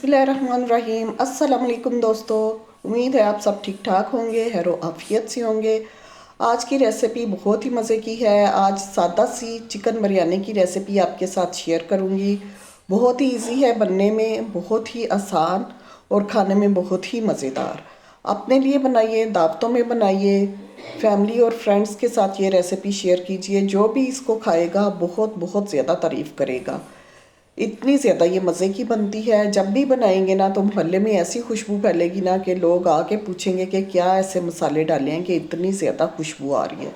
बिस्मिल्लाहिर्रहमानिर्रहीम। अस्सलाम वालेकुम दोस्तों, उम्मीद है आप सब ठीक ठाक होंगे, खैर आफियत से होंगे। आज की रेसिपी बहुत ही मज़े की है। आज सादा सी चिकन बिरयानी की रेसिपी आपके साथ शेयर करूंगी। बहुत ही इजी है बनने में, बहुत ही आसान और खाने में बहुत ही मज़ेदार। अपने लिए बनाइए, दावतों में बनाइए, फैमिली और फ्रेंड्स के साथ ये रेसिपी शेयर कीजिए। जो भी इसको खाएगा बहुत बहुत ज़्यादा तारीफ़ करेगा। इतनी ज़्यादा ये मज़े की बनती है। जब भी बनाएंगे ना तो मोहल्ले में ऐसी खुशबू फैलेगी ना कि लोग आके पूछेंगे कि क्या ऐसे मसाले डाले हैं कि इतनी ज़्यादा खुशबू आ रही है।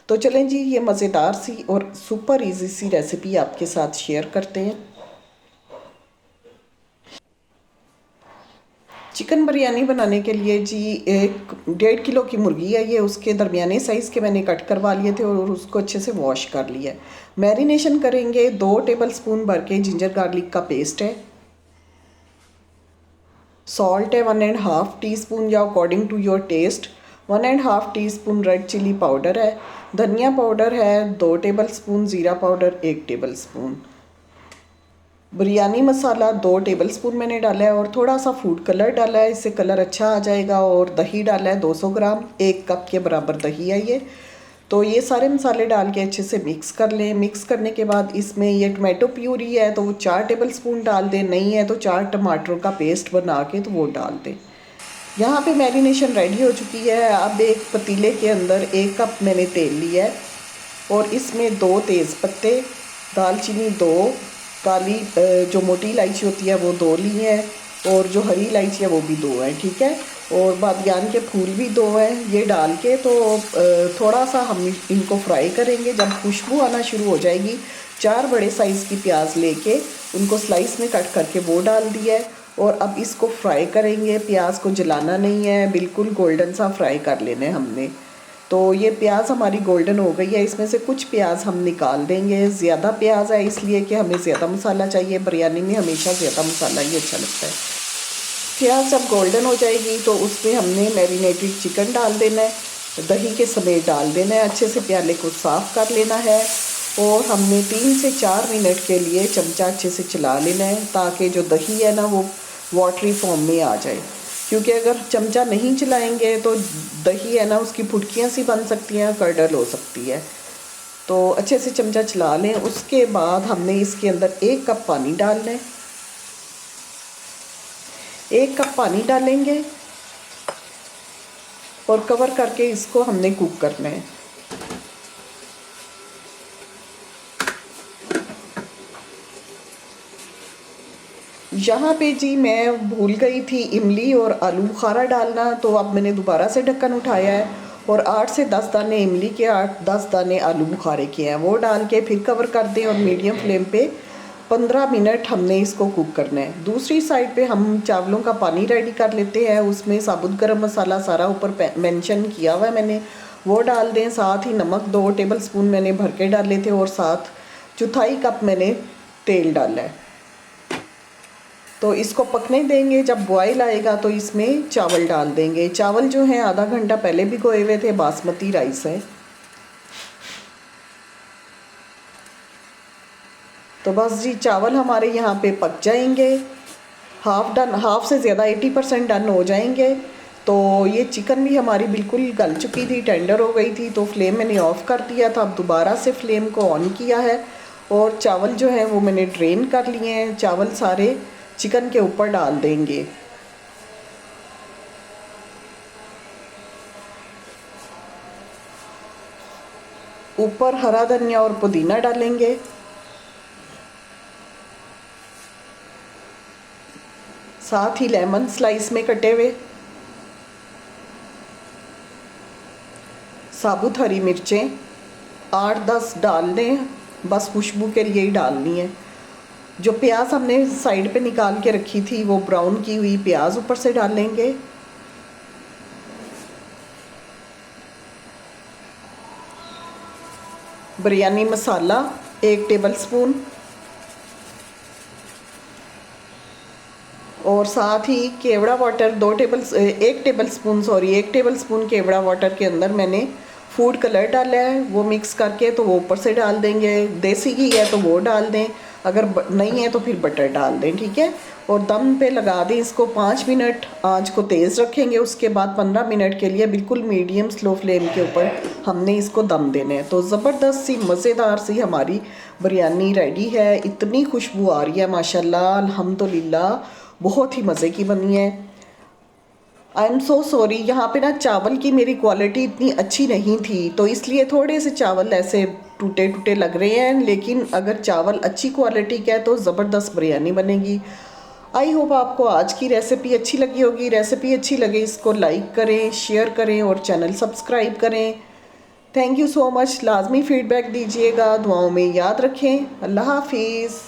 तो चलें जी, ये मज़ेदार सी और सुपर इजी सी रेसिपी आपके साथ शेयर करते हैं। चिकन बिरयानी बनाने के लिए जी 1.5 किलो की मुर्गी है ये, उसके दरमियाने साइज़ के मैंने कट करवा लिए थे और उसको अच्छे से वॉश कर लिया है। मैरिनेशन करेंगे। 2 टेबल स्पून भर के जिंजर गार्लिक का पेस्ट है, सॉल्ट है 1.5 टीस्पून या according to your taste, 1.5 teaspoon red chilli powder है, धनिया पाउडर है 2 टेबल स्पून, ज़ीरा powder 1 tablespoon, biryani masala 2 tablespoon मैंने डाला है और थोड़ा सा फूड कलर डाला है, इससे कलर अच्छा आ जाएगा। और दही डाला है 200 ग्राम, 1 कप के बराबर दही है ये। तो ये सारे मसाले डाल के अच्छे से मिक्स कर लें। मिक्स करने के बाद इसमें ये टमाटो प्यूरी है तो वो 4 टेबल स्पून डाल दें, नहीं है तो 4 टमाटरों का पेस्ट बना के तो वो डाल दें। यहाँ पे मैरिनेशन रेडी हो चुकी है। अब एक पतीले के अंदर 1 कप मैंने तेल लिया है और इसमें 2 तेज़ पत्ते, दालचीनी 2, काली जो मोटी इलायची होती है वो 2 ली है और जो हरी इलायची है वो भी 2 है, ठीक है। और बादियान के फूल भी 2 हैं। ये डाल के तो थोड़ा सा हम इनको फ्राई करेंगे। जब खुशबू आना शुरू हो जाएगी, 4 बड़े साइज़ की प्याज लेके उनको स्लाइस में कट करके वो डाल दिया है और अब इसको फ्राई करेंगे। प्याज को जलाना नहीं है, बिल्कुल गोल्डन सा फ्राई कर लेना है हमने। तो ये प्याज हमारी गोल्डन हो गई है। इसमें से कुछ प्याज हम निकाल देंगे। ज़्यादा प्याज है इसलिए कि हमें ज़्यादा मसाला चाहिए। बिरयानी में हमेशा ज़्यादा मसाला ही अच्छा लगता है। प्याज जब गोल्डन हो जाएगी तो उसमें हमने मैरिनेटेड चिकन डाल देना है, दही के समेत डाल देना है। अच्छे से प्याले को साफ़ कर लेना है और हमने 3 से 4 मिनट के लिए चमचा अच्छे से चला लेना है ताकि जो दही है ना वो वाटरी फॉर्म में आ जाए। क्योंकि अगर चमचा नहीं चलाएंगे तो दही है ना उसकी फुटकियाँ सी बन सकती हैं, कर्डल हो सकती है। तो अच्छे से चमचा चला लें। उसके बाद हमने इसके अंदर 1 कप पानी डालना है। 1 कप पानी डालेंगे और कवर करके इसको हमने कुक करना है। यहाँ पे जी मैं भूल गई थी इमली और आलू बुखारा डालना, तो अब मैंने दोबारा से ढक्कन उठाया है और 8 से 10 दाने इमली के, 8-10 दाने आलू बुखारे के हैं, वो डाल के फिर कवर कर दें और मीडियम फ्लेम पे 15 मिनट हमने इसको कुक करना है। दूसरी साइड पे हम चावलों का पानी रेडी कर लेते हैं। उसमें साबुत गरम मसाला सारा ऊपर मेंशन किया हुआ है मैंने, वो डाल दें। साथ ही नमक 2 टेबल स्पून मैंने भर के डाले थे और साथ 1/4 कप मैंने तेल डाला है। तो इसको पकने देंगे। जब बॉयल आएगा तो इसमें चावल डाल देंगे। चावल जो हैं आधा घंटा पहले भिगोए हुए थे, बासमती राइस है। तो बस जी चावल हमारे यहाँ पे पक जाएंगे, हाफ से ज़्यादा 80% डन हो जाएंगे। तो ये चिकन भी हमारी बिल्कुल गल चुकी थी, टेंडर हो गई थी। तो फ्लेम मैंने ऑफ़ कर दिया था। अब दोबारा से फ्लेम को ऑन किया है और चावल जो है वो मैंने ड्रेन कर लिए हैं। चावल सारे चिकन के ऊपर डाल देंगे। ऊपर हरा धनिया और पुदीना डालेंगे। साथ ही लेमन स्लाइस में कटे हुए, साबुत हरी मिर्चें 8-10 डाल दें, बस खुशबू के लिए ही डालनी है। जो प्याज हमने साइड पे निकाल के रखी थी वो ब्राउन की हुई प्याज ऊपर से डालेंगे। बिरयानी मसाला 1 टेबल स्पून और साथ ही केवड़ा वाटर 1 टेबल स्पून केवड़ा वाटर के अंदर मैंने फूड कलर डाला है, वो मिक्स करके तो वो ऊपर से डाल देंगे। देसी घी है तो वो डाल दें, अगर नहीं है तो फिर बटर डाल दें, ठीक है। और दम पे लगा दें इसको 5 मिनट। आंच को तेज़ रखेंगे, उसके बाद 15 मिनट के लिए बिल्कुल मीडियम स्लो फ्लेम के ऊपर हमने इसको दम देने हैं। तो ज़बरदस्त सी मज़ेदार सी हमारी बिरयानी रेडी है। इतनी खुशबू आ रही है माशाल्लाह, अल्हम्दुलिल्लाह, बहुत ही मज़े की बनी है। आई एम सो सॉरी, यहाँ पे ना चावल की मेरी क्वालिटी इतनी अच्छी नहीं थी, तो इसलिए थोड़े से चावल ऐसे टूटे टूटे लग रहे हैं, लेकिन अगर चावल अच्छी क्वालिटी का है तो ज़बरदस्त बिरयानी बनेगी। आई होप आपको आज की रेसिपी अच्छी लगी होगी। रेसिपी अच्छी लगे इसको लाइक करें, शेयर करें और चैनल सब्सक्राइब करें। Thank you so much. लाजमी फ़ीडबैक दीजिएगा, दुआओं में याद रखें। अल्लाह हाफिज़।